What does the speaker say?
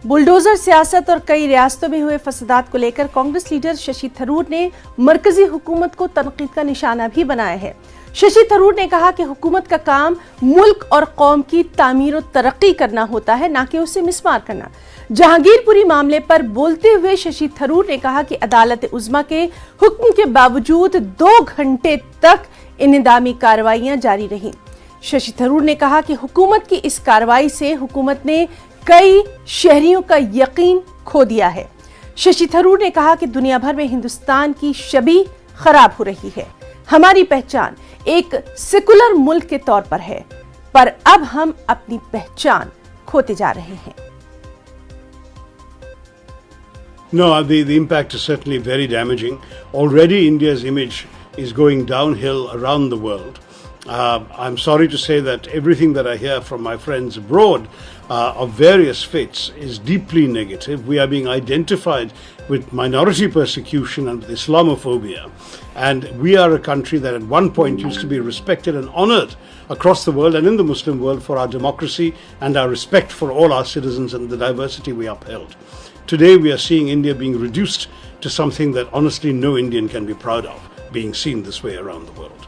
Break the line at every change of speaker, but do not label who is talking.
Bulldozer सियासत और कई रियासतों में हुए फसादात को लेकर कांग्रेस लीडर शशि थरूर ने मरकजी हुकूमत को तनकीद का निशाना भी बनाया है। शशि थरूर ने कहा कि हुकूमत का काम मुल्क और कौम की तामीर और तरक्की करना होता है, ना कि उसे मिसमार करना। जहांगीरपुरी मामले पर बोलते हुए शशि थरूर ने कहा कि अदालत उज़्मा के हुक्म के बावजूद 2 घंटे तक इंहदामी कार्रवाइयां जारी रहीं। शशि थरूर ने कहा कि हुकूमत की इस कार्रवाई से हुकूमत ने कई शहरियों का यकीन खो दिया है। शशि थरूर ने कहा कि दुनिया भर में हिंदुस्तान की छवि खराब हो रही है। हमारी पहचान एक सेकुलर मुल्क के तौर पर है, पर अब हम अपनी पहचान खोते जा रहे हैं।
No, the impact is certainly very damaging. Already India's image is going downhill around the world. I'm sorry to say that everything that I hear from my friends abroad of various faiths is deeply negative. We are being identified with minority persecution and with Islamophobia. And we are a country that at one point used to be respected and honored across the world and in the Muslim world for our democracy and our respect for all our citizens and the diversity we upheld. Today we are seeing India being reduced to something that honestly no Indian can be proud of, being seen this way around the world.